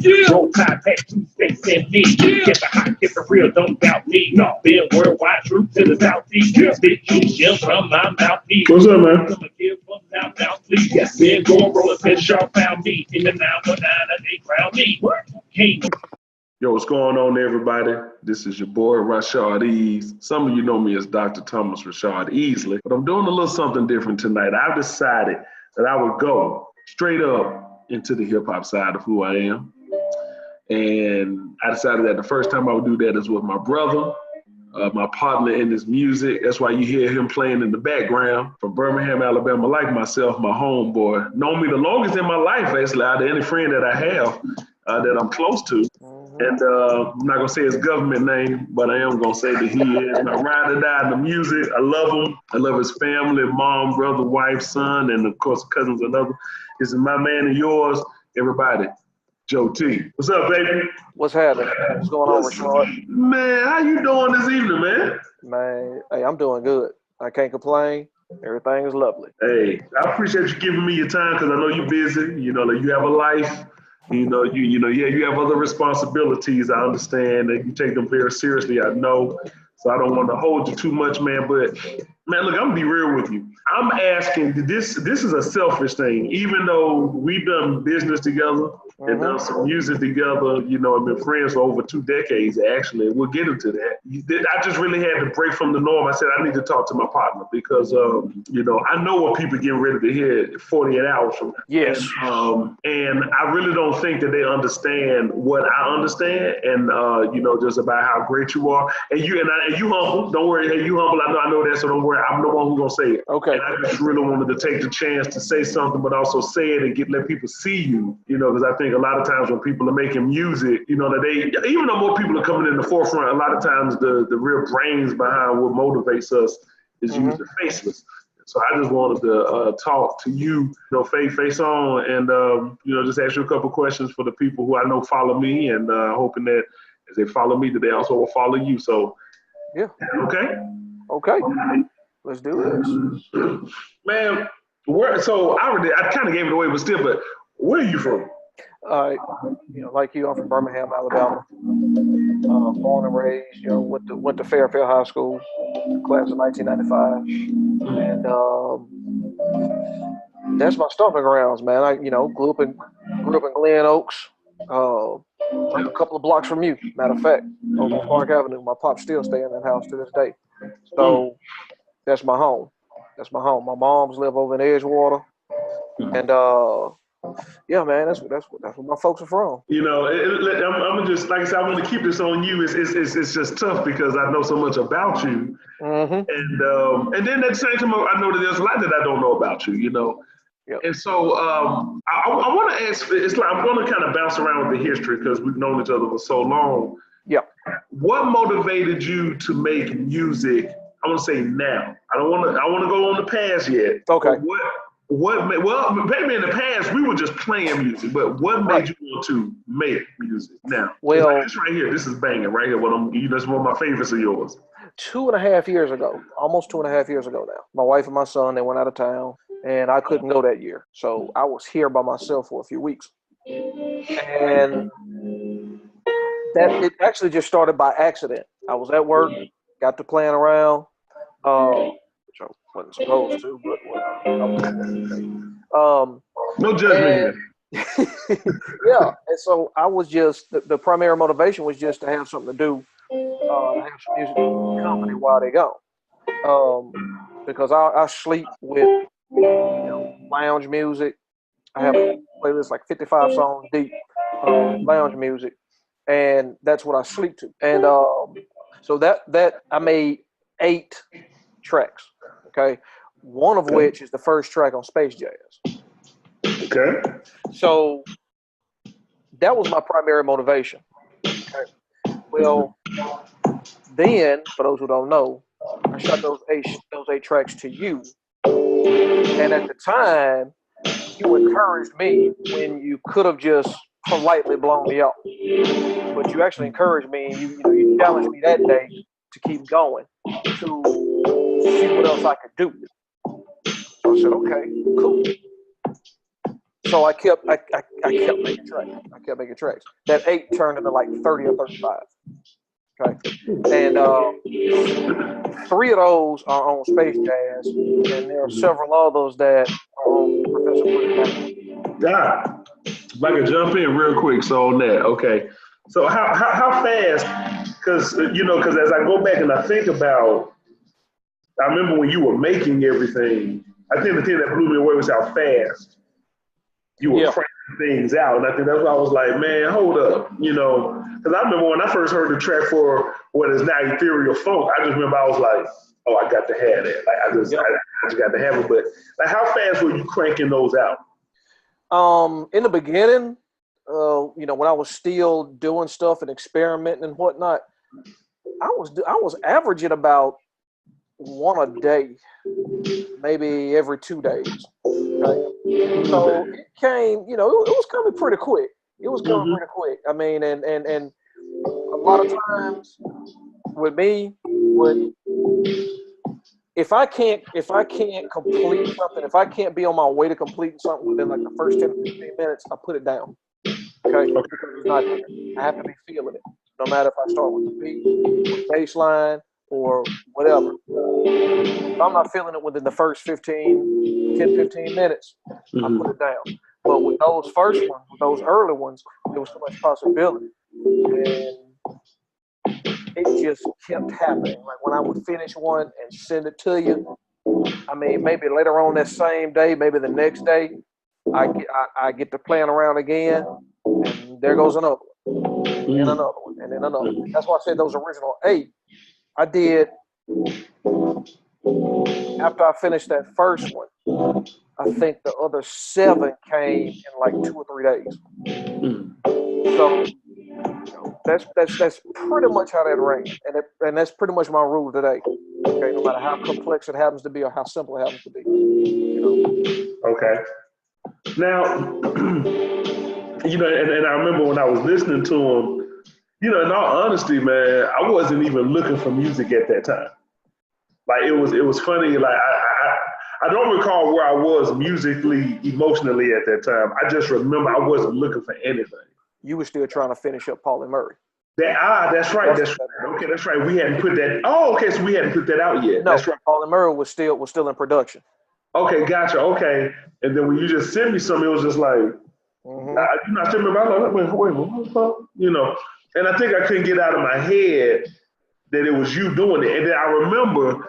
Yeah. Roll tide, pack 2 states and me. Yeah. Get the hot, get the real, don't doubt me. No, been worldwide troops in the southeast. Yeah. Stick you shell from my mouthpiece. What's up, man? Gonna give them now, please. Yes, been going rolling since y'all found me. In the 919, and they crown me. King. Yo, what's going on, everybody? This is your boy, Rashad Ease. Some of you know me as Dr. Thomas Rashad Easley, but I'm doing a little something different tonight. I've decided that I would go straight up into the hip-hop side of who I am. And I decided that the first time I would do that is with my brother, my partner in this music. That's why you hear him playing in the background from Birmingham, Alabama, like myself, my homeboy. Known me the longest in my life, actually, out of any friend that I have that I'm close to. And I'm not going to say his government name, but I am going to say that he is my ride or die in the music. I love him. I love his family, mom, brother, wife, son, and of course, cousins and others. This is my man and yours, everybody. Joe T. What's up, baby? What's happening? What's going on, Rashad? Man, how you doing this evening, man? Man, hey, I'm doing good. I can't complain. Everything is lovely. Hey, I appreciate you giving me your time because I know you're busy. You know, like you have a life. You have other responsibilities. I understand that you take them very seriously. I know. So I don't want to hold you too much, man. But man, look, I'm gonna be real with you. I'm asking. This is a selfish thing. Even though we've done business together and done some music together, you know, I've been friends for over 2 decades. Actually, we'll get into that. I just really had to break from the norm. I said I need to talk to my partner because, you know, I know what people getting ready to hear 48 hours from now. Yes. And I really don't think that they understand what I understand, and you know, just about how great you are, and you humble. Don't worry, hey, you humble. I know that, so don't worry. I'm the one who's gonna say it. Okay. And I just really wanted to take the chance to say something, but also say it and let people see you. You know, because I think a lot of times when people are making music, you know, that even though more people are coming in the forefront, a lot of times the real brains behind what motivates us is usually faceless. So I just wanted to talk to you, face on, and you know, just ask you a couple questions for the people who I know follow me, and hoping that as they follow me, that they also will follow you. So yeah, okay, let's do this, man. So I kind of gave it away, but where are you from? You know, like you, I'm from Birmingham, Alabama. Born and raised, you know, went to Fairfield High School, class of 1995, and that's my stomping grounds, man. I, you know, grew up in Glen Oaks, like a couple of blocks from you. Matter of fact, over on Park Avenue. My pops still stay in that house to this day. So that's my home. That's my home. My mom's live over in Edgewater, and yeah, man, that's where my folks are from. You know, I'm just, like I said, I want to keep this on you. It's just tough because I know so much about you, and then at the same time, I know that there's a lot that I don't know about you. You know, and so I want to ask. It's like I'm going to kind of bounce around with the history because we've known each other for so long. Yeah. What motivated you to make music? I want to say now. I want to go on the past yet. Okay. Well, maybe in the past we were just playing music, but what made you want to make music now? Well, this right here, this is banging right here. That's one of my favorites of yours. 2.5 years ago, almost 2.5 years ago now, my wife and my son, they went out of town, and I couldn't go that year. So I was here by myself for a few weeks. And it actually just started by accident. I was at work, got to playing around, which I wasn't supposed to, but no judgment here. Yeah, and so I was just, the primary motivation was just to have something to do, to have some music company while they gone. Because I sleep with, you know, lounge music. I have a playlist like 55 songs deep, lounge music, and that's what I sleep to. And so that I made 8 tracks. Okay, one of which is the first track on Space Jazz. Okay. So that was my primary motivation. Okay. Well, then, for those who don't know, I shot those eight tracks to you, and at the time, you encouraged me when you could have just politely blown me off, but you actually encouraged me, and you challenged me that day to keep going, to see what else I could do. So I said, okay, cool. So I kept making tracks. I kept making tracks. That 8 turned into like 30 or 35. Okay. And 3 of those are on Space Jazz, and there are several others that are on Professor Put It Down. God, if I could jump in real quick, so on that, okay. So how fast? Because because as I go back and I think about, I remember when you were making everything. I think the thing that blew me away was how fast you were cranking things out, and I think that's why I was like, man, hold up, because I remember when I first heard the track for what is now Ethereal Funk, I just remember I was like, oh, I got to have that. Like I just got to have it. But like, how fast were you cranking those out? In the beginning, when I was still doing stuff and experimenting and whatnot, I was averaging about 1 a day, maybe every 2 days. Okay? So it came, it was coming pretty quick. It was coming pretty quick. I mean, and a lot of times with me, if I can't complete something, if I can't be on my way to completing something within like the first 10 to 15 minutes, I put it down. Okay? Because it's not there. I have to be feeling it. No matter if I start with the beat, or bass line, or whatever. If I'm not feeling it within the first 10, 15 minutes, I put it down. But with those first ones, with those early ones, there was so much possibility. And it just kept happening. Like when I would finish one and send it to you, I mean, maybe later on that same day, maybe the next day, I get to playing around again, and there goes another one, and another one, and then another one. That's why I said those original 8. I did, after I finished that first one, I think the other 7 came in like 2 or 3 days. So that's pretty much how that ran, and that's pretty much my rule today. Okay, no matter how complex it happens to be or how simple it happens to be. Okay. Now, and I remember when I was listening to him, in all honesty, man, I wasn't even looking for music at that time. Like it was funny. Like I don't recall where I was musically, emotionally at that time. I just remember I wasn't looking for anything. You were still trying to finish up Paulie Murray. That's right. Okay, that's right. We hadn't put that. Oh, okay. So we hadn't put that out yet. No, that's right. Paulie Murray was still in production. Okay, gotcha. Okay, and then when you just sent me something, it was just like, I still remember. I was like, wait, what the fuck? And I think I couldn't get out of my head that it was you doing it. And then I remember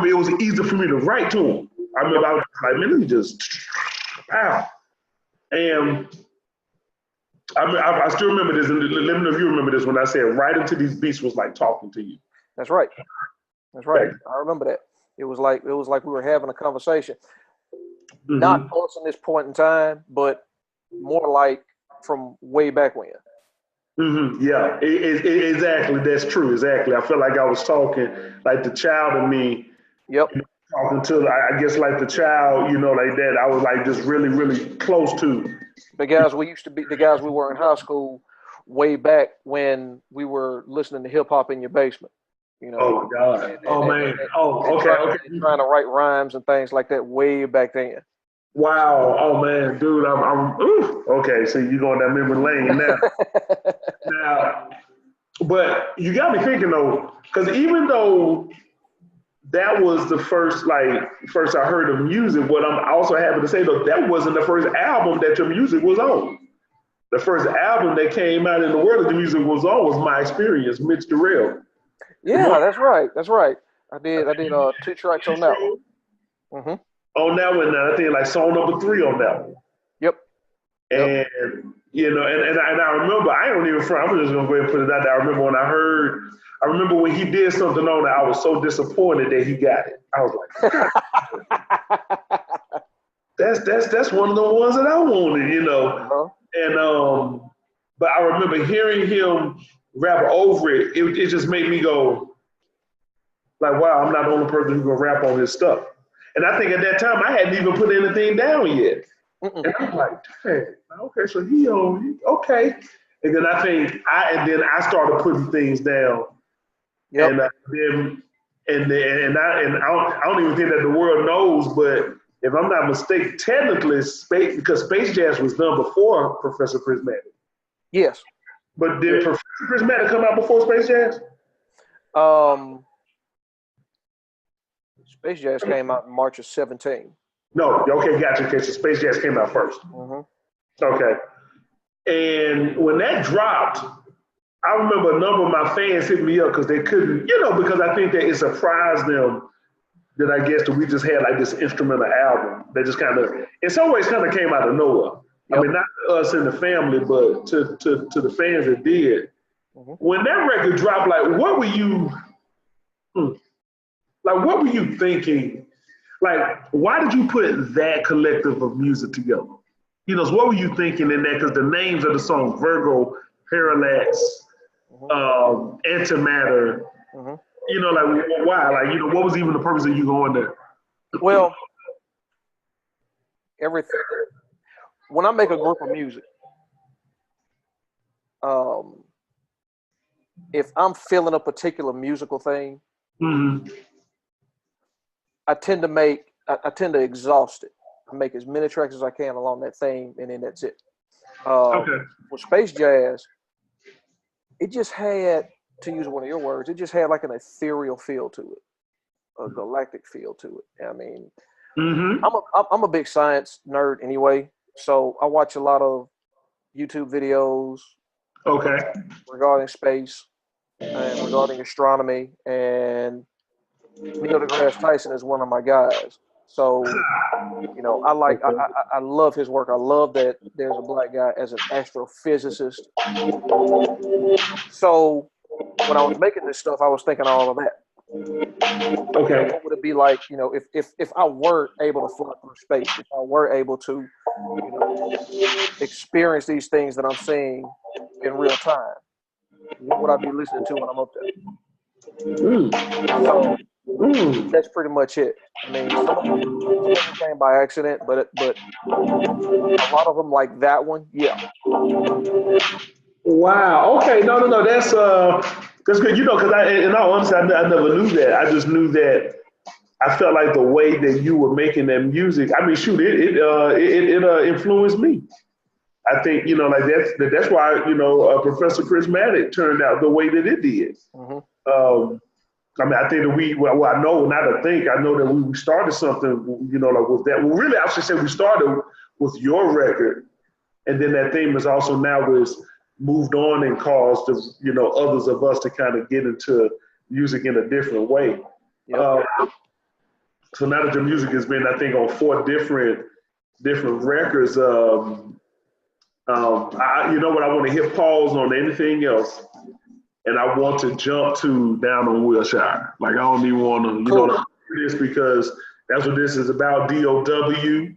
it was easy for me to write to him. I remember I was like, man, let me just, wow. And I still remember this, and let me know if you remember this when I said writing to these beats was like talking to you. That's right. That's right. I remember that. It was like we were having a conversation. Not us in this point in time, but more like from way back when. Yeah, exactly. That's true. Exactly. I felt like I was talking like the child in me. Yep. Talking to, I guess, like the child, like that. I was like just really, really close to. The guys we were in high school way back when we were listening to hip hop in your basement. Oh my God. Okay. Trying to write rhymes and things like that way back then. Wow. Oh man, dude, I'm okay. So you going down memory lane now. Now, but you got me thinking though, because even though that was the first I heard of music, what I'm also happy to say though, that wasn't the first album that your music was on. The first album that came out in the world that the music was on was My Experience, Mitch Durrell. Yeah, that's right. I did 2 tracks on that one. On that one, I think like song number 3 on that one. Yep. And and I remember, I don't even front, I'm just gonna go ahead and put it out there. I remember when he did something on it, I was so disappointed that he got it. I was like, that's one of the ones that I wanted, And but I remember hearing him rap over it, it just made me go, like, wow, I'm not the only person who's gonna rap on his stuff. And I think at that time I hadn't even put anything down yet. And I'm like, dang, okay, so he okay. And then I think I started putting things down. Yep. And I don't even think that the world knows, but if I'm not mistaken, technically, because Space Jazz was done before Professor Prismatic. Yes. But did Professor Prismatic come out before Space Jazz? Space Jazz came out in March of 17. No. Okay, gotcha. Okay, so Space Jazz came out first. Mm-hmm. Okay. And when that dropped, I remember a number of my fans hit me up because they couldn't, because I think that it surprised them that I guess that we just had like this instrumental album that just kind of, in some ways, kind of came out of nowhere. Yep. I mean, not to us in the family, but to the fans that did. Mm-hmm. When that record dropped, like, what were you thinking? Like, why did you put that collective of music together? So what were you thinking in that? Because the names of the songs, Virgo, Parallax, Antimatter, like, why? Like, what was even the purpose of you going there? Well, everything. When I make a group of music, if I'm feeling a particular musical thing, mm-hmm. I tend to exhaust it. I make as many tracks as I can along that theme, and then that's it. Okay. With Space Jazz, it just had, to use one of your words, it just had like an ethereal feel to it, a galactic feel to it. I mean, mm-hmm. I'm a big science nerd anyway, so I watch a lot of YouTube videos. Okay. Regarding space and regarding astronomy, and Neil deGrasse Tyson is one of my guys. So, I love his work. I love that there's a black guy as an astrophysicist. So when I was making this stuff, I was thinking all of that. Okay. What would it be like, if I were able to fly through space, if I were able to, experience these things that I'm seeing in real time, what would I be listening to when I'm up there? So, that's pretty much it. I mean, some of them came by accident, but a lot of them, like that one, yeah. Wow. Okay. No. That's good. Because in all honesty, I never knew that. I just knew that. I felt like the way that you were making that music. I mean, shoot, it influenced me. I think like that's why Professor Prismatic turned out the way that it did. Mm-hmm. I mean, I think that I know that we started something, like with that. Well, really, I should say we started with your record, and then that theme is also now moved on and caused, others of us to kind of get into music in a different way. Yep. So now that your music has been, I think, on 4 different records, I want to hit pause on anything else. And I want to jump to Down on Wilshire. Like, I don't even want to, do this because that's what this is about, DOW. Cool.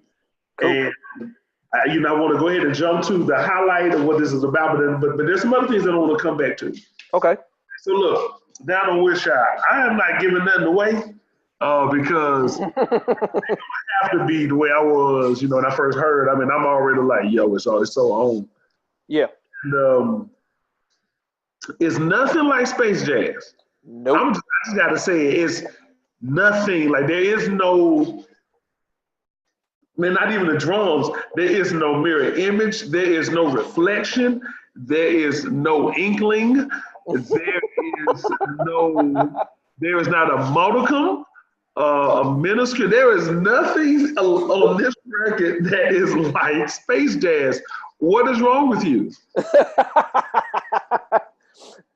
And, I want to go ahead and jump to the highlight of what this is about, but there's some other things that I want to come back to. Okay. So look, Down on Wilshire, I am not giving nothing away because it have to be the way I was, when I first heard. I mean, I'm already like, yo, it's so on. Yeah. And, it's nothing like Space Jazz. Nope. I just got to say it's nothing. Like, there is no, not even the drums. There is no mirror image. There is no reflection. There is no inkling. There is not a modicum, a minuscule. There is nothing on this record that is like Space Jazz. What is wrong with you?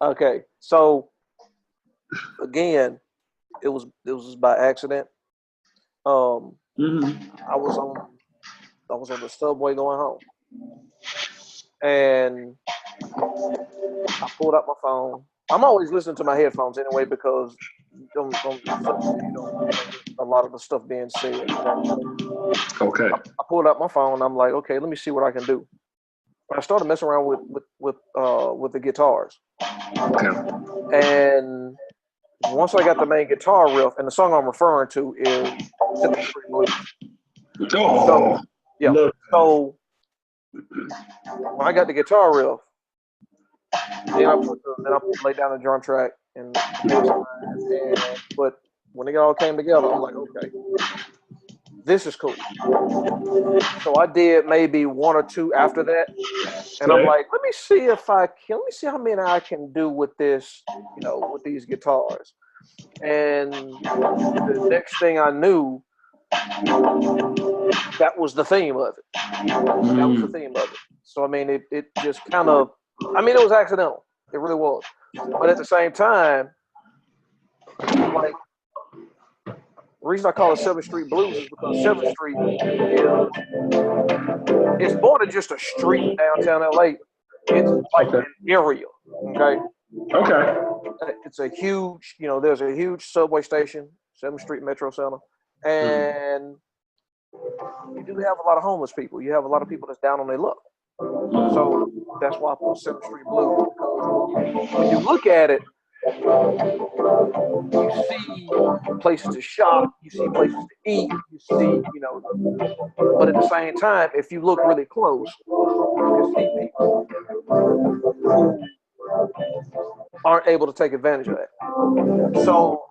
Okay, so again, it was by accident. Mm-hmm. I was on the subway going home, and I pulled up my phone. I'm always listening to my headphones anyway because a lot of the stuff being said. Okay. I pulled up my phone. I'm like, okay, let me see what I can do. I started messing around with the guitars. Okay. And once I got the main guitar riff, and the song I'm referring to is Sympathy for You. Oh. So, yeah. So when I got the guitar riff, then I laid down the drum track but when it all came together, I'm like, okay, this is cool. So I did maybe one or two after that, and I'm like, let me see how many I can do with this, with these guitars. And the next thing I knew, that was the theme of it. That was the theme of it. So I mean, it just kind of, it was accidental. It really was. But at the same time, like, the reason I call it 7th Street Blues is because 7th Street it's more than just a street in downtown LA. It's like an area. Okay. Okay. It's a huge, there's a huge subway station, 7th Street Metro Center, and you do have a lot of homeless people. You have a lot of people that's down on their luck. So that's why I put 7th Street Blues. Because when you look at it, you see places to shop, you see places to eat, you see, but at the same time, if you look really close, you can see people who aren't able to take advantage of that. So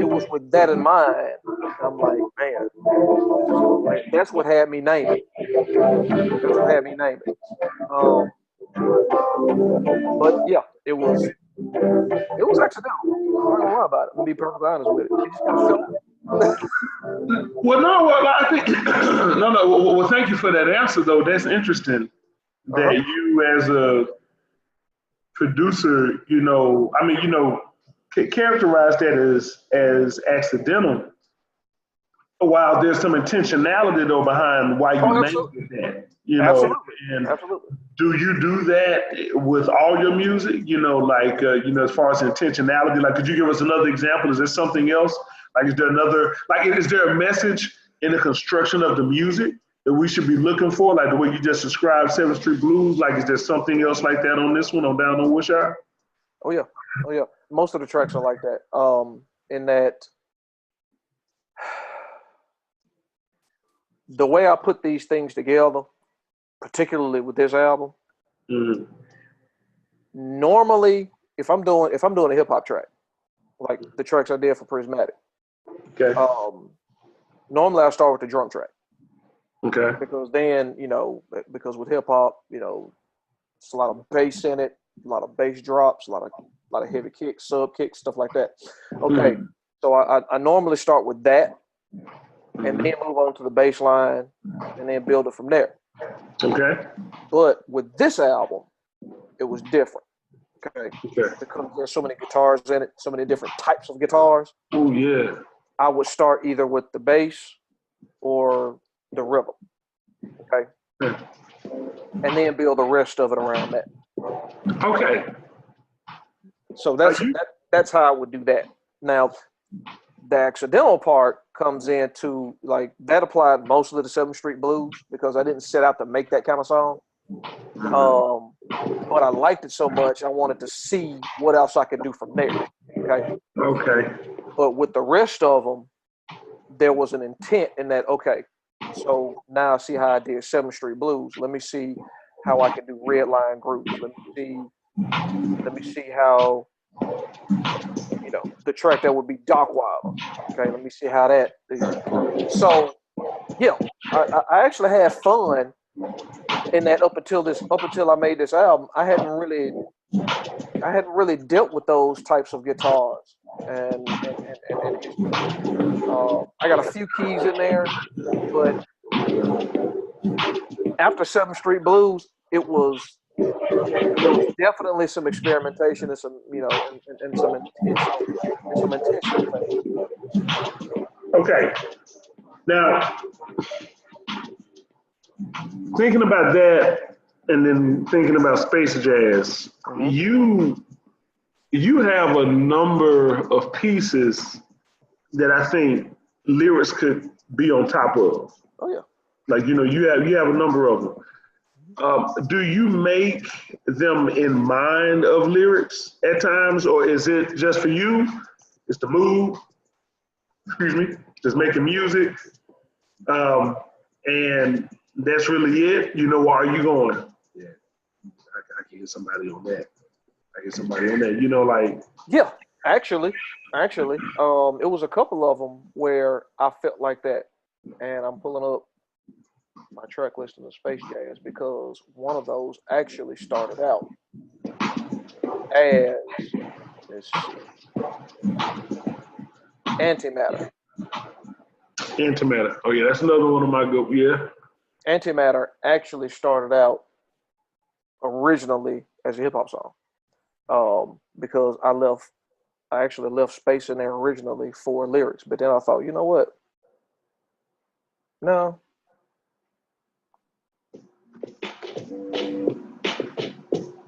it was with that in mind, I'm like, man, that's what had me name it. That's what had me name it. But yeah, it was accidental. I'm not gonna lie about it. I'm gonna be perfectly honest with it. It just kind of felt. Well, I think no. Well, thank you for that answer, though. That's interesting. That you, as a producer, characterize that as accidental. While there's some intentionality though behind why you named it that, Absolutely. And Absolutely. do you do that with all your music? As far as intentionality, like, could you give us another example? Is there something else? Like, is there a message in the construction of the music that we should be looking for? Like the way you just described 7th Street Blues, like, is there something else like that on this one, on Down on Wilshire? Oh yeah. Most of the tracks are like that. In that, the way I put these things together, particularly with this album, normally if I'm doing a hip hop track, like the tracks I did for Prismatic, okay, normally I start with the drum track, okay, because then because with hip hop, it's a lot of bass in it, a lot of bass drops, a lot of heavy kicks, sub kicks, stuff like that. Okay, so I normally start with that, and then move on to the bass line, and then build it from there. Okay. But with this album, it was different. Okay. Because there's so many guitars in it, so many different types of guitars. Oh yeah. I would start either with the bass or the rhythm. Okay. And then build the rest of it around that. Okay. So that's how I would do that. Now, the accidental part comes into, like, that applied mostly to 7th Street Blues because I didn't set out to make that kind of song. But I liked it so much, I wanted to see what else I could do from there. Okay. Okay. But with the rest of them, there was an intent in that. Okay, so now I see how I did 7th Street Blues. Let me see how I can do Redline Groups. Let me see how, the track that would be Dockweiler. Okay, let me see how that is. So yeah, I actually had fun in that up until I made this album. I hadn't really dealt with those types of guitars, and I got a few keys in there, but after 7th Street Blues, it was definitely some experimentation and some, and some intention. Okay. Now, thinking about that, and then thinking about Space Jazz, you have a number of pieces that I think lyrics could be on top of. Oh yeah. Like, you have a number of them. Do you make them in mind of lyrics at times, or is it just for you? It's the mood. Excuse me. Just making music, and that's really it. Why are you going? Yeah, I can get somebody on that. Like. Yeah. Actually, it was a couple of them where I felt like that, and I'm pulling up my track list in the Space Jazz because one of those actually started out as, let's see, Antimatter. Antimatter. Oh yeah, that's another one of my good. Yeah. Antimatter actually started out originally as a hip hop song, because I actually left space in there originally for lyrics, but then I thought, you know what? No.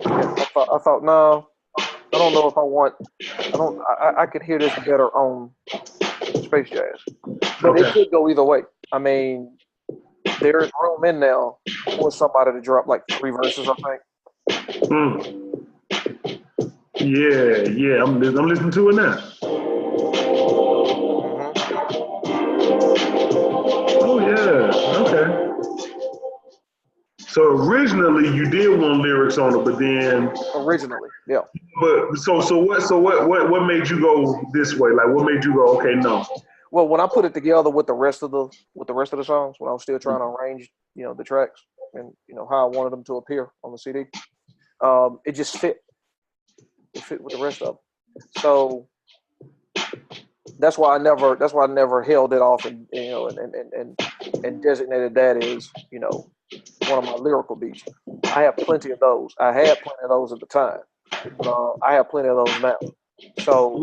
Yeah, I thought no. I don't know if I want. I don't. I could hear this better on Space Jazz, but it Okay. could go either way. I mean, there is room in now for somebody to drop like 3 verses. I think. Mm. Yeah, yeah. I'm listening to it now. Oh yeah. Okay. So originally you did want lyrics on it, but then Originally, yeah. but what made you go this way? Like what made you go, okay, no. Well, when I put it together with the rest of the songs, when I was still trying to arrange, the tracks and how I wanted them to appear on the CD, it just fit. It fit with the rest of them. So that's why I never held it off and designated that as one of my lyrical beats. I have plenty of those. I had plenty of those at the time. I have plenty of those now. So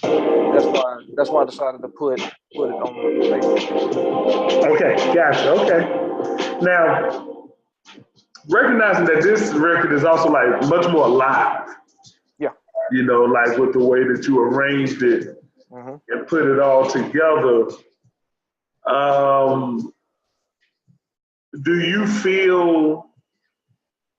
that's why I decided to put it on the Facebook. Okay, gotcha. Okay. Now, recognizing that this record is also like much more alive. Yeah. Like with the way that you arranged it and put it all together. Do you feel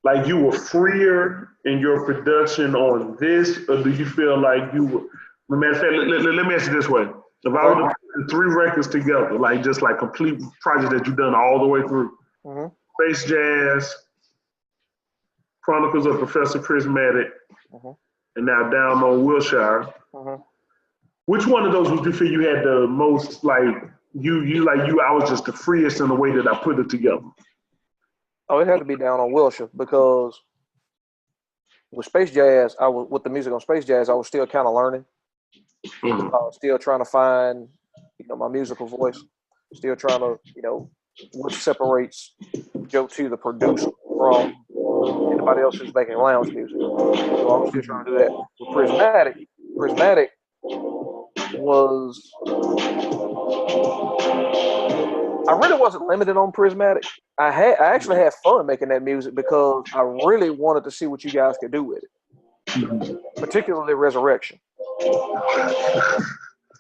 like you were freer in your production on this, or do you feel like you were? Matter of fact, let me ask you this way: if I were to put 3 records together, like just like complete projects that you've done all the way through, Space Jazz, Chronicles of Professor Prismatic, and now Down on Wilshire. Which one of those would you feel you had the most like I was just the freest in the way that I put it together? Oh, it had to be Down on Wilshire because with Space Jazz, with the music on Space Jazz, I was still kind of learning, still trying to find my musical voice, still trying to what separates Joe T, the producer, from anybody else who's making lounge music. So I was still trying to do that. With Prismatic was, I really wasn't limited on Prismatic. I actually had fun making that music because I really wanted to see what you guys could do with it, particularly Resurrection.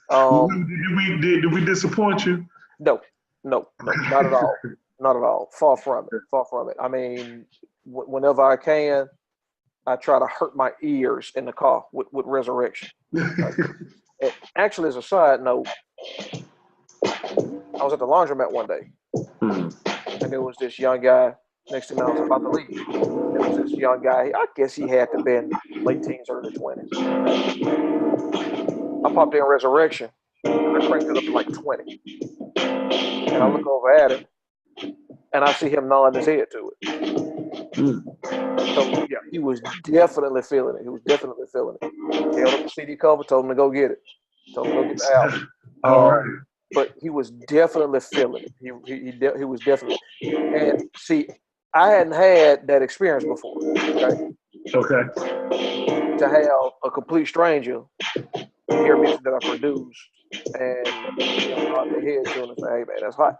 Did we disappoint you? No, not at all. Not at all. Far from it. I mean, whenever I can, I try to hurt my ears in the car with Resurrection. Actually, as a side note, I was at the laundromat one day, and there was this young guy next to me. I was about to leave. There was this young guy. I guess he had to have been late teens, early 20s. I popped in Resurrection, and I cranked it up to like 20. And I look over at him, and I see him nodding his head to it. So, yeah, he was definitely feeling it. He held up the CD cover, told him to go get it. Told him to go get the album. All right. But he was definitely feeling it. He was definitely. And see, I hadn't had that experience before. Okay. To have a complete stranger hear music that I produced and nod their head to it and say, "Hey man, that's hot."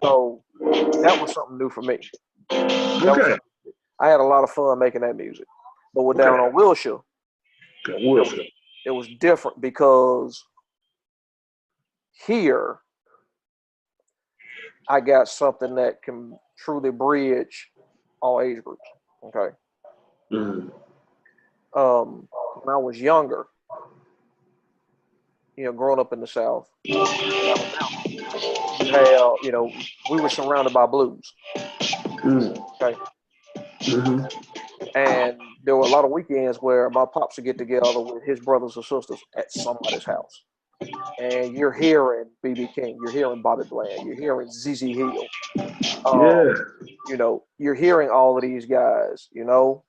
So that was something new for me. Okay. I had a lot of fun making that music. But with Down on Wilshire, it was different because here I got something that can truly bridge all age groups. Okay. When I was younger, growing up in the South, we were surrounded by blues. Okay. And there were a lot of weekends where my pops would get together with his brothers or sisters at somebody's house. And you're hearing B.B. King, you're hearing Bobby Bland, you're hearing Z.Z. Hill. Yeah. You know, you're hearing all of these guys, you know,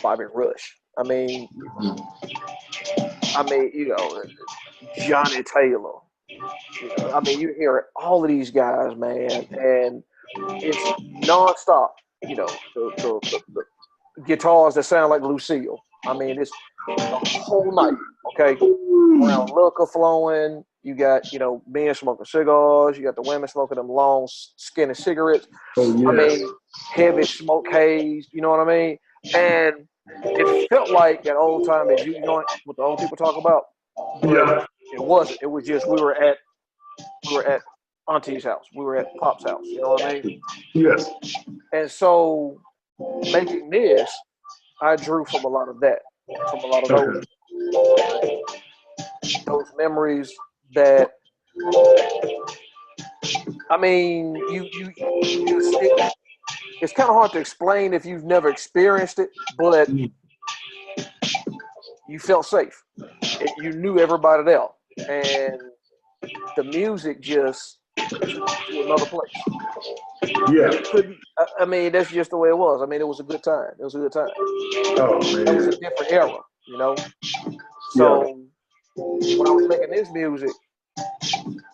Bobby Rush. I mean, you know, Johnny Taylor. You know, I mean, you hear all of these guys, man, and it's nonstop. You know, the guitars that sound like Lucille. I mean, it's the whole night. Okay, brown liquor flowing. You got, you know, men smoking cigars. You got the women smoking them long, skinny cigarettes. Oh, yeah. I mean, heavy smoke haze. You know what I mean? And it felt like that old time that you joint, what the old people talk about. But Yeah. it wasn't. It was just we were at Auntie's house. We were at Pop's house. You know what I mean? Yes. And so making this, I drew from a lot of that, from a lot of those memories that, I mean, it's kind of hard to explain if you've never experienced it, but you felt safe. You knew everybody there, and the music just to another place. Yeah. I mean, that's just the way it was. I mean, it was a good time. It was a good time. Oh, man. It was a different era, you know? So when I was making this music,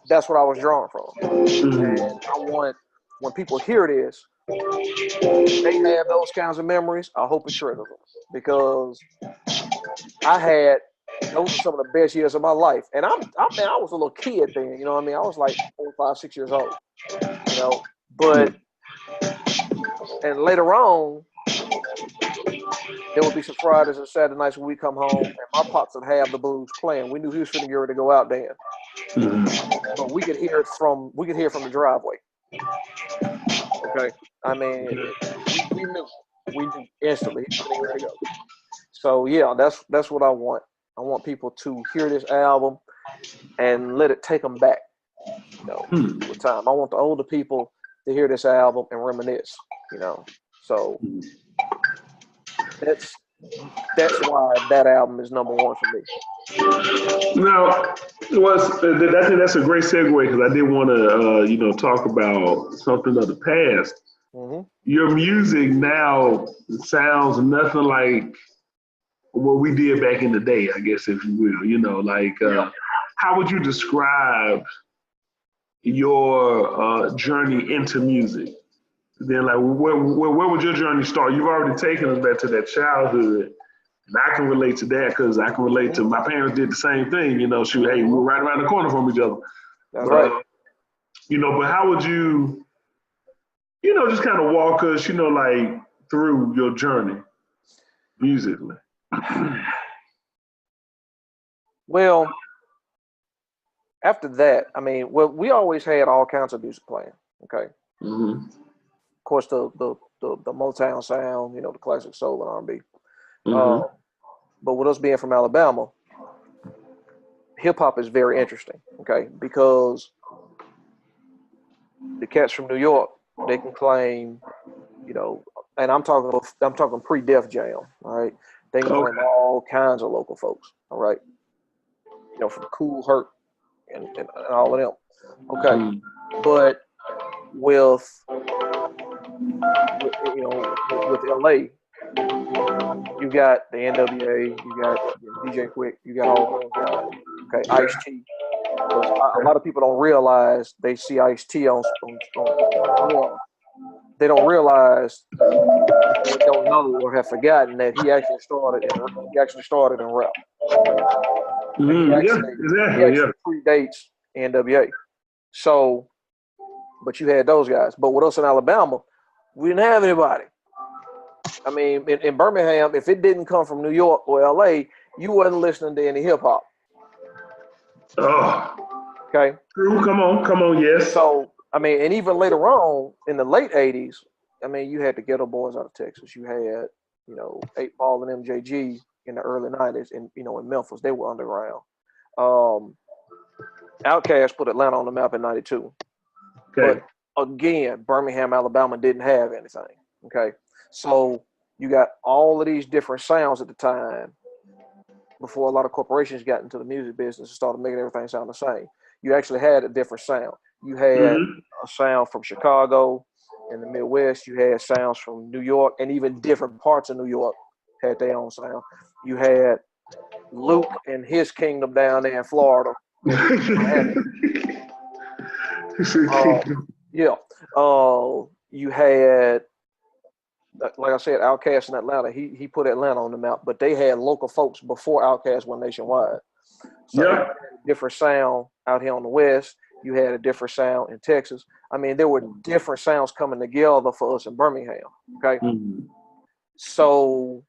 that's what I was drawing from. And I want, when people hear this, they have those kinds of memories. I hope it triggers them, because those are some of the best years of my life. And I was a little kid then, you know what I mean? I was like 4, 5, 6 years old, you know? But, and later on, there would be some Fridays and Saturday nights when we come home, and my pops would have the blues playing. We knew he was finna get ready to go out then. But we could hear it from the driveway. Okay? I mean, we knew instantly he was finna get ready to go. So yeah, that's what I want. I want people to hear this album and let it take them back, you know, with time. I want the older people to hear this album and reminisce, you know. So that's why that album is number one for me. Now, I think that's a great segue, because I did want to, talk about something of the past. Mm-hmm. Your music now sounds nothing like what we did back in the day, I guess, if you will. How would you describe your journey into music? Then, like, where would your journey start? You've already taken us back to that childhood, and I can relate to that, because I can relate to my parents did the same thing. You know, hey, we were right around the corner from each other. That's right. But how would you, just kind of walk us, like, through your journey musically? Well, after that, I mean, we always had all kinds of music playing. Okay. Mm-hmm. Of course, the Motown sound, the classic soul and R&B. Mm-hmm. But with us being from Alabama, hip hop is very interesting. Okay, because the cats from New York, they can claim, and I'm talking pre-Def Jam. All right, they can claim all kinds of local folks. All right, from Kool Herc and all of them. Okay, but with LA, you got the NWA, you got DJ Quick, you got all those guys. Okay, Ice-T. A lot of people don't realize, they see Ice-T on they don't realize, or don't know, or have forgotten that he actually started in rap. He actually predates NWA. So, but you had those guys. But with us in Alabama, we didn't have anybody. I mean, in Birmingham, if it didn't come from New York or LA, you wasn't listening to any hip hop. Oh. Okay. True. Come on, yes. So, I mean, and even later on in the late 80s, I mean, you had the Ghetto Boys out of Texas. You had, 8 Ball and MJG in the early 90s, and in Memphis, they were underground. Outkast put Atlanta on the map in 92. Okay. But again, Birmingham, Alabama didn't have anything. Okay. So you got all of these different sounds at the time before a lot of corporations got into the music business and started making everything sound the same. You actually had a different sound. You had a sound from Chicago in the Midwest. You had sounds from New York, and even different parts of New York had their own sound. You had Luke and his kingdom down there in Florida. You had, like I said, Outkast in Atlanta. He put Atlanta on the map, but they had local folks before Outkast went nationwide. So you had a different sound out here on the West. You had a different sound in Texas. I mean, there were different sounds coming together for us in Birmingham. Okay. So,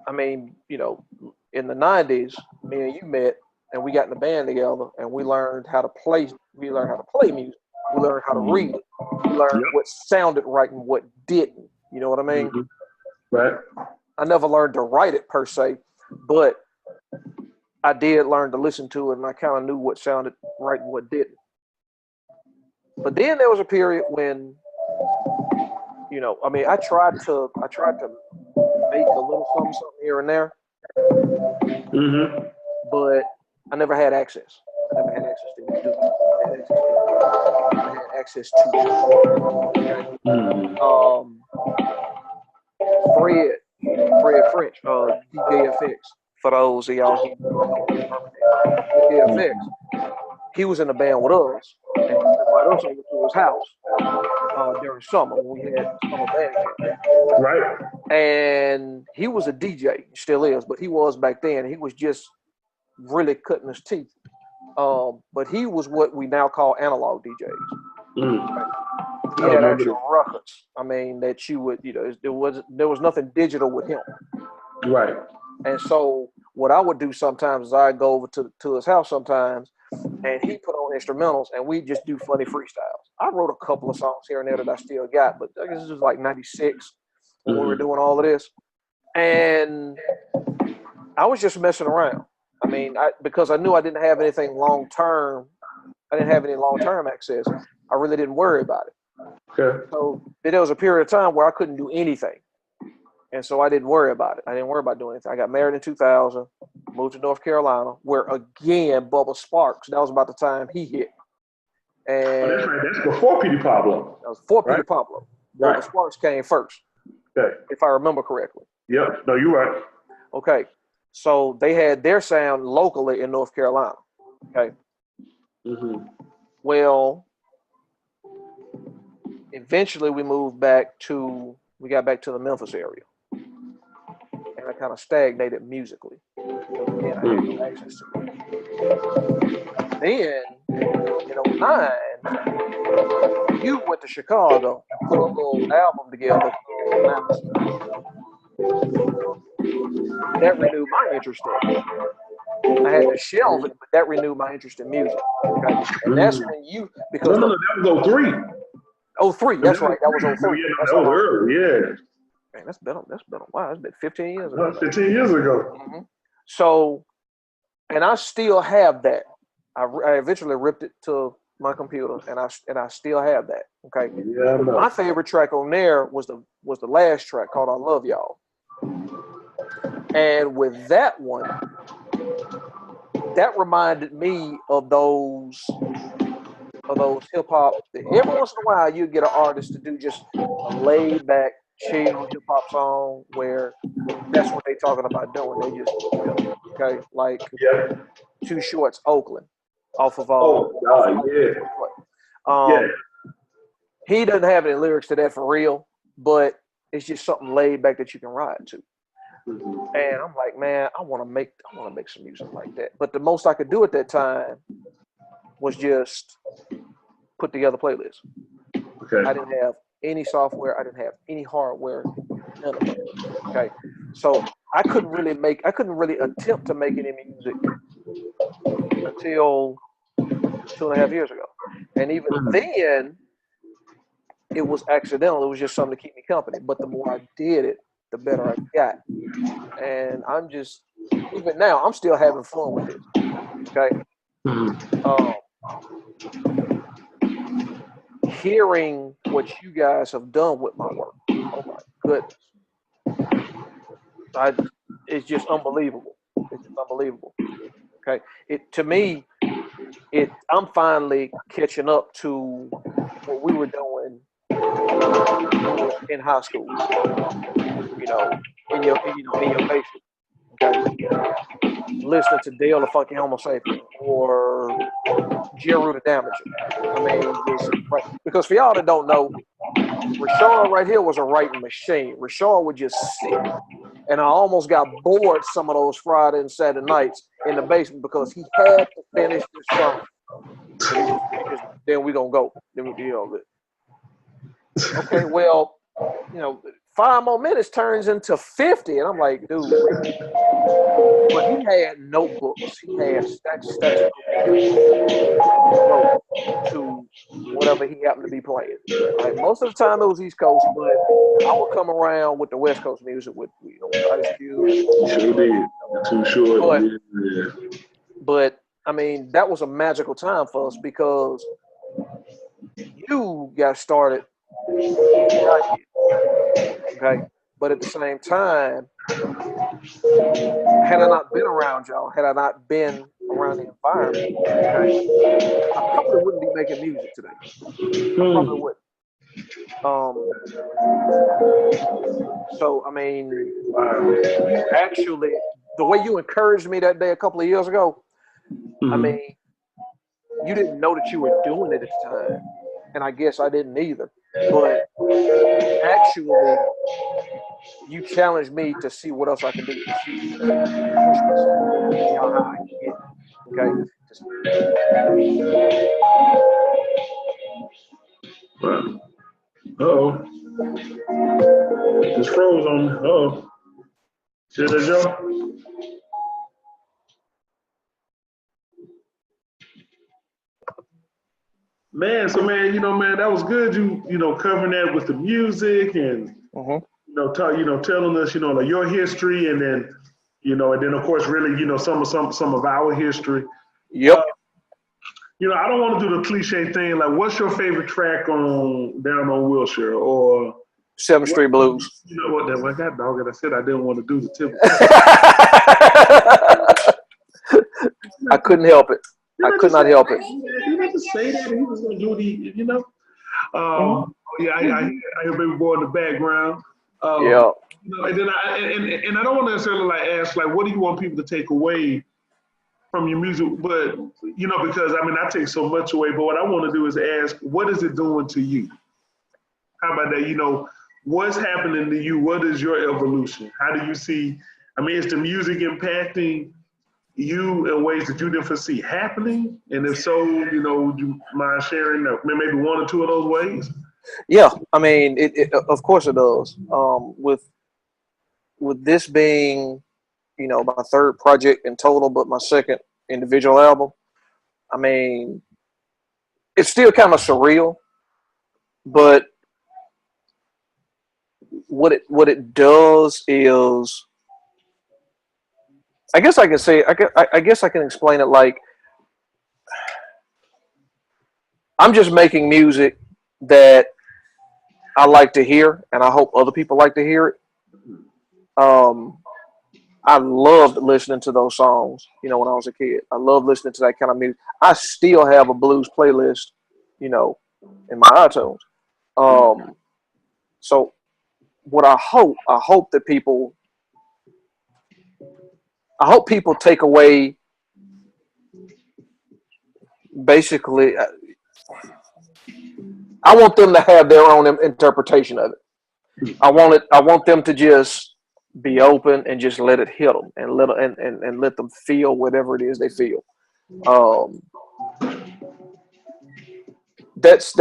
I mean, you know, in the 90s, me and you met and we got in the band together and we learned how to play. We learned how to play music. We learned how to read it. We learned what sounded right and what didn't. You know what I mean? Right. I never learned to write it per se, but I did learn to listen to it, and I kind of knew what sounded right and what didn't. But then there was a period when, you know, I mean, I tried to make a little something here and there, but I never had access. I never had access to do it. I had access to Fred French, DJ FX. For those of y'all who know DJ FX, he was in the band with us, and he invited us over to his house during summer when we had summer band camp. Right. And he was a DJ, still is, but he was back then. He was just really cutting his teeth. But he was what we now call analog DJs. He had actual records. I mean, that you would, you know, there was nothing digital with him. Right. And so what I would do sometimes is I'd go over to his house sometimes, and he put on instrumentals, and we just do funny freestyles. I wrote a couple of songs here and there that I still got, but I guess this was like 96 when we were doing all of this. And I was just messing around. I mean, because I knew I didn't have anything long-term. I didn't have any long-term access. I really didn't worry about it. Okay. So there was a period of time where I couldn't do anything. And so I didn't worry about it. I didn't worry about doing anything. I got married in 2000, moved to North Carolina, where again, Bubba Sparks, that was about the time he hit. And that's right. That's before Petey Pablo. That was before Petey Pablo. Bubba Sparks came first, if I remember correctly. Yep. No, you're right. Okay. So they had their sound locally in North Carolina. Okay. Well, eventually we got back to the Memphis area. And I kind of stagnated musically. Again, I had no access to it. Then, in 2009, you went to Chicago and put a little album together. That renewed my interest in it. I had to shelve it, but that renewed my interest in music. Okay? And that's when because that was 03. 03, that's right. That was 03. That was early, yeah. Man, that's been a while. It's been 15 years ago. 15 years ago. So, and I still have that. I eventually ripped it to my computer, and I still have that. Okay. Yeah. My favorite track on there was the last track called "I Love Y'all," and with that one, that reminded me of those hip hop. Every once in a while, you get an artist to do just a laid back, chill hip hop song where that's what they're talking about doing. They just okay, like Too Short's Oakland off of He doesn't have any lyrics to that for real, but it's just something laid back that you can ride to. And I'm like, man, I want to make some music like that. But the most I could do at that time was just put together playlists. Okay. I didn't have any software. I didn't have any hardware. None of it. Okay. So I couldn't really attempt to make any music until 2.5 years ago. And even then, it was accidental. It was just something to keep me company. But the more I did it, the better I got. And I'm just, even now, I'm still having fun with it. Okay. Hearing what you guys have done with my work. Oh my goodness. It's just unbelievable. It's just unbelievable. Okay. To me, I'm finally catching up to what we were doing in high school. You know, in your basement. Okay. Listening to Dale the Funky Homo Sapien or Jeru the Damager. I mean, because for y'all that don't know, Rashawn right here was a writing machine. Rashawn would just sit. And I almost got bored some of those Friday and Saturday nights in the basement because he had to finish the song. Then we gonna go. Then we okay, well, 5 more minutes turns into 50, and I'm like, dude. But he had notebooks. He had stacks to whatever he happened to be playing. Like, most of the time it was East Coast, but I would come around with the West Coast music with Ice Cube. Sure did. Too short. Yeah. But I mean, that was a magical time for us because you got started. Okay. But at the same time, had I not been around y'all, had I not been around the environment, okay, I probably wouldn't be making music today. I probably wouldn't. So, I mean, actually, the way you encouraged me that day a couple of years ago, I mean, you didn't know that you were doing it at the time. And I guess I didn't either. But actually, you challenged me to see what else I can do. To see how high I can get. Okay. Wow. Uh-oh. Just froze on me. Uh-oh. See that, Joe? Man, so man, that was good. You covering that with the music and telling us, like your history, and then, and then of course, really, some of our history. Yep. I don't want to do the cliche thing like, what's your favorite track on Down on Wilshire or 7th Street Blues? You know what? That got dog, and I said I didn't want to do the tip. I couldn't help it. I could not help it. He didn't say that. He was going to do the, Yeah, I hear baby boy in the background. Yeah. And then I don't want to necessarily like ask like, what do you want people to take away from your music? But because I take so much away. But what I want to do is ask, what is it doing to you? How about that? What's happening to you? What is your evolution? How do you see? Is the music impacting you in ways that you didn't foresee happening? And if so, would you mind sharing maybe one or two of those ways? Yeah, it of course it does. With this being, my 3rd project in total, but my 2nd individual album, it's still kind of surreal, but what it does is, I guess I can say, I guess I can explain it like, I'm just making music that I like to hear, and I hope other people like to hear it. I loved listening to those songs, when I was a kid. I love listening to that kind of music. I still have a blues playlist, in my iTunes. So what I hope that people take away, basically, I want them to have their own interpretation of it. I want them to just be open and just let it hit them and let them feel whatever it is they feel. That's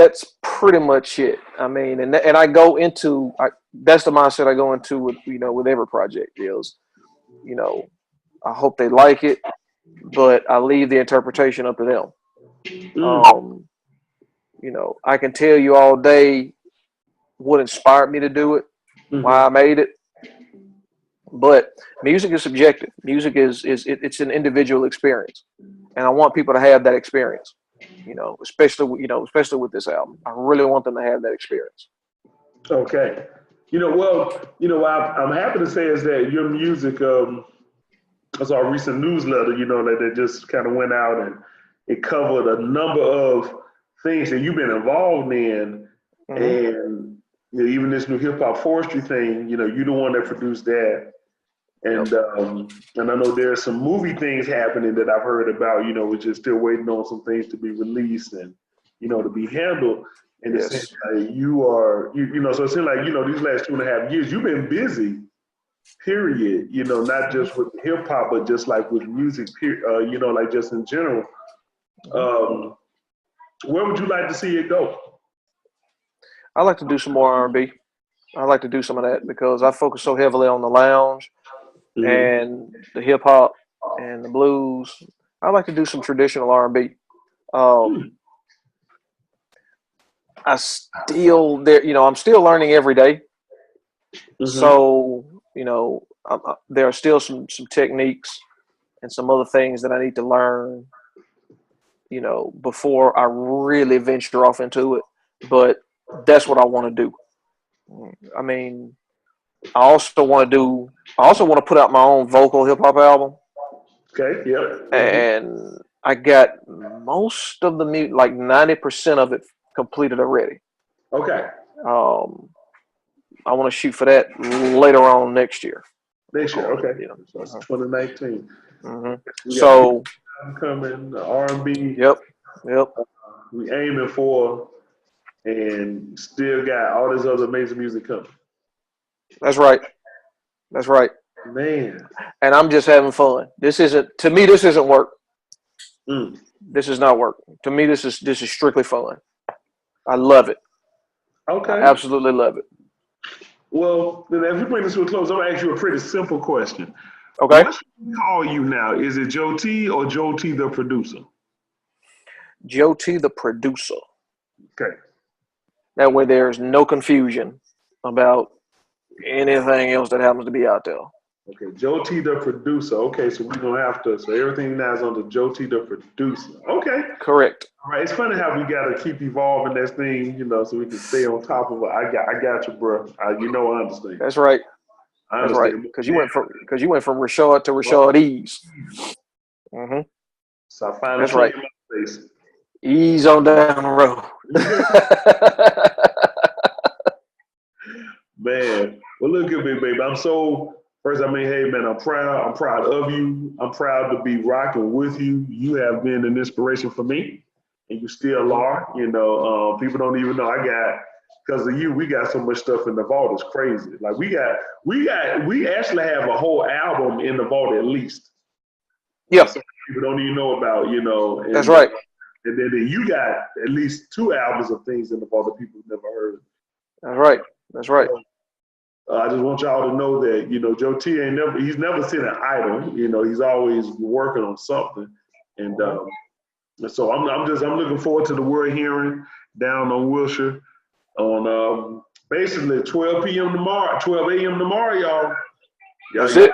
pretty much it. And I go into, that's the mindset I go into with with every project is, I hope they like it, but I leave the interpretation up to them. I can tell you all day what inspired me to do it, why I made it, but music is subjective. Music it's an individual experience, and I want people to have that experience. Especially with this album, I really want them to have that experience. Okay. I'm happy to say is that your music. I saw a recent newsletter, that just kind of went out and it covered a number of things that you've been involved in, and even this new hip hop forestry thing. You're the one that produced that, and and I know there's some movie things happening that I've heard about. We're just still waiting on some things to be released and to be handled. And it seems like you are, so it seems like these last 2.5 years you've been busy. Period. Not just with hip hop, but just like with music. Like just in general. Where would you like to see it go? I like to do some more R&B. I like to do some of that because I focus so heavily on the lounge and the hip hop and the blues. I like to do some traditional R&B. I'm still learning every day. So, there are still some techniques and some other things that I need to learn, before I really venture off into it. But that's what I want to do. I mean, I also want to put out my own vocal hip hop album. Okay, yeah. And I got most of the music, like 90% of it completed already. Okay. I want to shoot for that later on next year. Next year, okay. So it's 2019. So coming, the R&B. Yep. We aiming for, and still got all this other amazing music coming. That's right. Man. And I'm just having fun. This isn't work. This is not work. To me, this is strictly fun. I love it. Okay. I absolutely love it. Well, then as we bring this to a close, I'm going to ask you a pretty simple question. Okay. What should we call you now? Is it Joe T or Joe T the producer? Joe T the producer. Okay. That way there's no confusion about anything else that happens to be out there. Okay, Joe T the producer. Okay, so we're going to have to, so everything now is under Joe T the producer. Okay. Correct. All right, it's funny how we got to keep evolving this thing, so we can stay on top of it. I got you, bro. I understand. That's right. That's right. Because you went from Rashad to Rashad Ease. So I finally That's right. my face. Ease on down the road. Man, well, look at me, baby. Hey, man, I'm proud. I'm proud of you. I'm proud to be rocking with you. You have been an inspiration for me, and you still are. People don't even know because of you, we got so much stuff in the vault. It's crazy. Like we actually have a whole album in the vault at least. Yeah. People don't even know about, And, that's right. And then you got at least 2 albums of things in the vault that people have never heard. That's right. I just want y'all to know that, Joe T he's never sitting idle. He's always working on something. And so I'm looking forward to the World Hearing down on Wilshire on basically 12 a.m. tomorrow, y'all. That's it.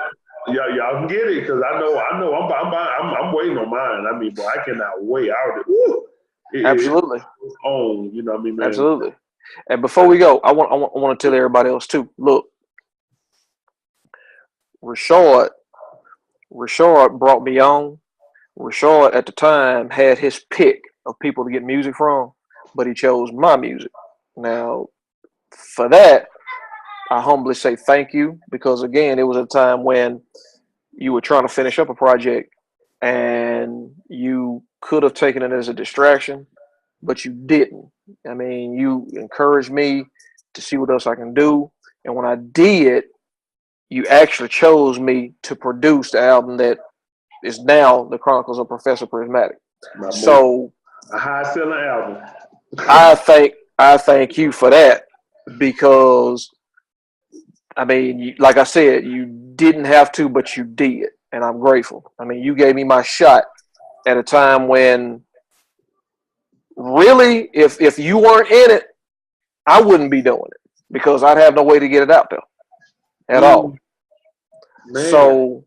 Y'all can get it because I know I'm waiting on mine. I mean, boy, I cannot wait. Absolutely. It's on, you know what I mean, man? Absolutely. And before we go, I want to tell everybody else too. Look, Rashad brought me on. Rashad at the time had his pick of people to get music from, but he chose my music. Now, for that, I humbly say thank you because again, it was a time when you were trying to finish up a project and you could have taken it as a distraction, but you didn't. I mean, you encouraged me to see what else I can do. And when I did, you actually chose me to produce the album that is now The Chronicles of Professor Prismatic. So a high-selling album. I thank you for that because, I mean, like I said, you didn't have to, but you did. And I'm grateful. I mean, you gave me my shot at a time when really, if you weren't in it, I wouldn't be doing it because I'd have no way to get it out there at all. Man.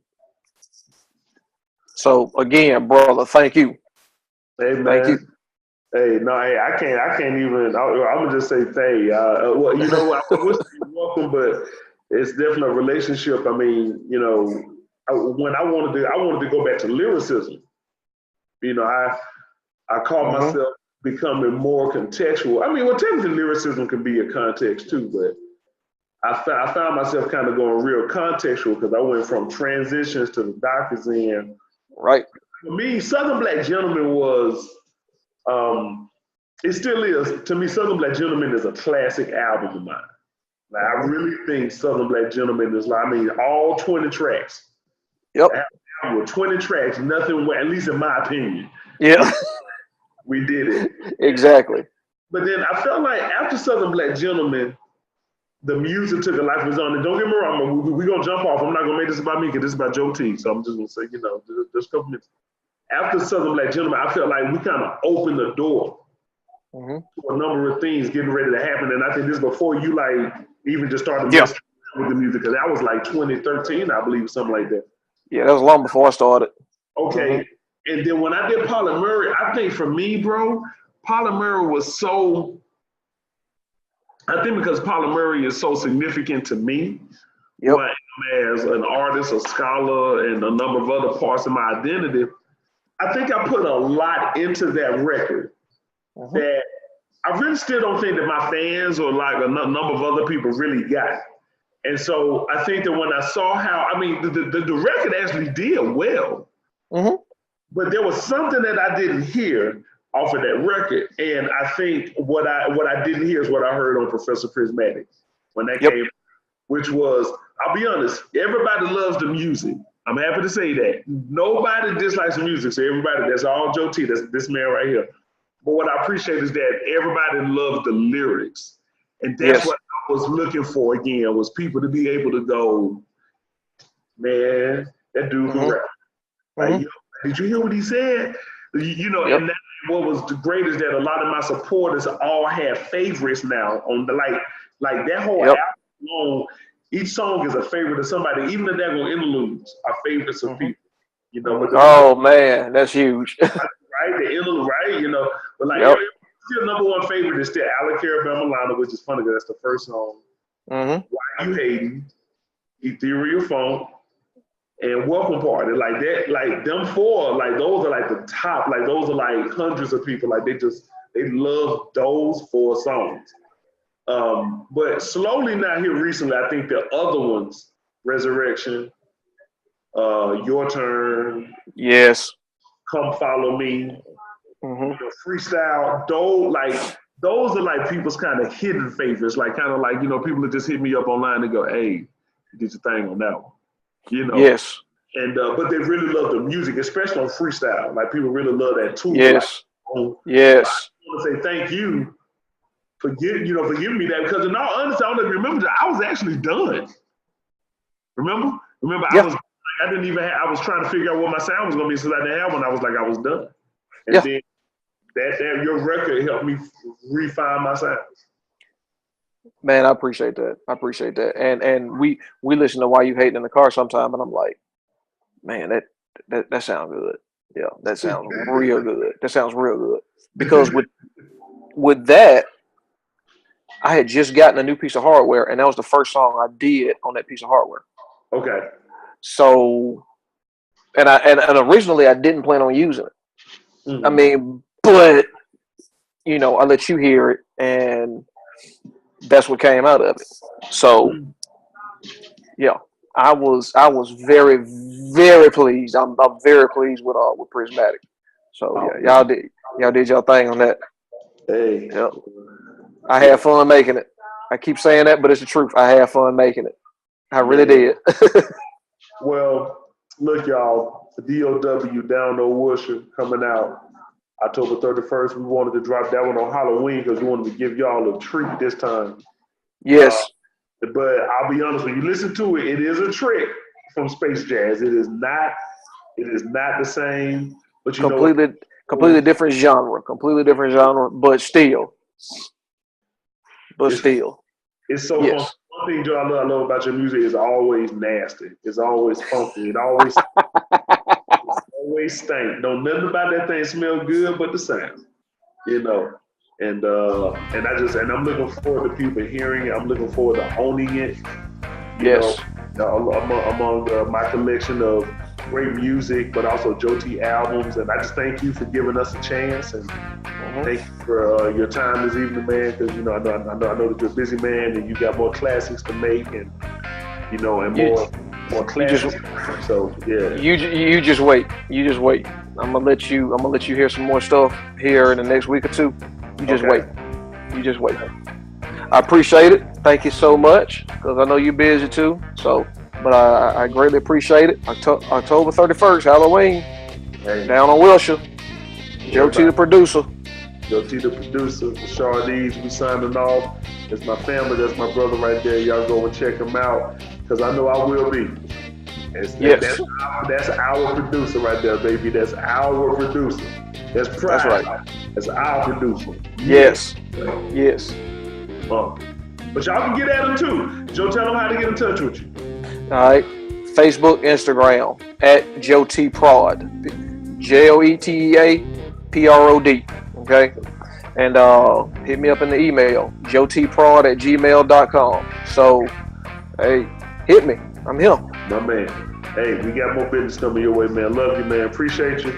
So again, brother, thank you. Hey, man. Thank you. Hey, no, hey, I can't even. I'm gonna just say, hey, well, you know, I wish you welcome, but it's definitely a relationship. I mean, you know, when I wanted to go back to lyricism. You know, I call Mm-hmm. myself becoming more contextual. I mean, well, technically lyricism can be a context too, but I found myself kind of going real contextual because I went from transitions to the Doctor's End. Right. For me, Southern Black Gentleman was, it still is, to me, Southern Black Gentleman is a classic album of mine. Like, I really think Southern Black Gentleman is like, I mean, all 20 tracks. Yep. With 20 tracks, nothing, at least in my opinion. Yeah. We did it. Exactly. But then I felt like after Southern Black Gentleman, the music took a life of its own. And don't get me wrong, we're going to jump off. I'm not going to make this about me because this is about Joe T. So I'm just going to say, you know, just a couple minutes. After Southern Black Gentleman, I felt like we kind of opened the door to a number of things getting ready to happen. And I think this is before you like even just started messing with the music, because that was like 2013, I believe, something like that. Yeah, that was long before I started. Okay. And then when I did Paula Murray, I think for me, bro, Paula Murray was so, I think because Paula Murray is so significant to me, but as an artist, a scholar, and a number of other parts of my identity, I think I put a lot into that record that I really still don't think that my fans or like a number of other people really got. And so I think that when I saw how, I mean, the record actually did well, but there was something that I didn't hear off of that record. And I think what I didn't hear is what I heard on Professor Prismatic when that came, which was, I'll be honest, everybody loves the music. I'm happy to say that. Nobody dislikes the music. So everybody, that's all Joe T, that's this man right here. But what I appreciate is that everybody loved the lyrics. And that's what I was looking for again, was people to be able to go, man, that dude can rap. Like, yo, did you hear what he said? You know, and that, what was the great is that a lot of my supporters all have favorites now on the like that whole album long, each song is a favorite of somebody, even if they're going interludes are favorites of people. You know, but man, that's huge. Right, the interlude, right? You know, but like still number one favorite is still Alec Carabel Milano, which is funny because that's the first song. Why You Hating, Ethereal Funk, and Welcome Party. Like that, like them four, like those are like the top, like those are like hundreds of people. Like they love those four songs. But slowly now here recently, I think the other ones, Resurrection, Your Turn, Come Follow Me, you know, Freestyle, those are like people's kind of hidden favorites, like kind of like, you know, people that just hit me up online and go, hey, you did your thing on that one, you know. And but they really love the music, especially on Freestyle. Like people really love that too. Like, I want to say thank you for giving me that, because in all honesty, I don't remember that I was actually done. Remember, I didn't even I was trying to figure out what my sound was gonna be, so I didn't have one. I was like, I was done. And then that your record helped me refine my sound. Man, I appreciate that. And we listen to Why You Hating in the car sometime, and I'm like, man, that sounds good. Yeah, that sounds real good. That sounds real good. Because with that, I had just gotten a new piece of hardware, and that was the first song I did on that piece of hardware. Okay. So, and originally I didn't plan on using it. I mean, but you know, I let you hear it, and that's what came out of it. So, yeah, I was very, very pleased. I'm very pleased with Prismatic. So y'all did y'all thing on that. Hey, I had fun making it. I keep saying that, but it's the truth. I had fun making it. I really did. Well, look, y'all, the DOW Down No Worship coming out October 31st. We wanted to drop that one on Halloween because we wanted to give y'all a treat this time. Yes. But I'll be honest, when you listen to it, it is a trick from Space Jazz. It is not the same. But you completely different genre. Completely different genre, but still. It's so fun. One thing, Joe, I love about your music is always nasty. It's always funky. It always stank. Don't nothing about that thing smell good but the sound. you know. And I'm looking forward to people hearing it. I'm looking forward to owning it. Yes. Among my collection of great music, but also Joe T albums. And I just thank you for giving us a chance, and thank you for your time this evening, man. Because I know that you're a busy man, and you got more classics to make, and more classics. So yeah. You just wait. You just wait. I'm gonna let you hear some more stuff here in the next week or two. You just wait. You just wait. I appreciate it. Thank you so much, because I know you're busy too. So, but I greatly appreciate it. October 31st, Halloween, down on Wilshire. Joe T, the producer. Joe T, the producer. Shardees, we signing off. That's my family. That's my brother right there. Y'all go and check him out, because I know I will be. That's our producer right there, baby. That's our producer. That's Pride. That's right. That's our producer. Yes. Yes. But y'all can get at him too. Joe, tell them how to get in touch with you. All right. Facebook, Instagram, at Joe T Prod. JOETEAPROD. Okay. And hit me up in the email, joetprod@gmail.com. So, hey, hit me. I'm him. My man. Hey, we got more business coming your way, man. Love you, man. Appreciate you.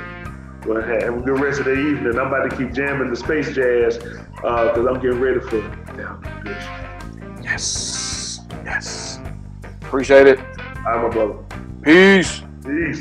Well, have a good rest of the evening. I'm about to keep jamming the space jazz because I'm getting ready for down the dish. Yes. Yes. Appreciate it. All right, my brother. Peace. Peace.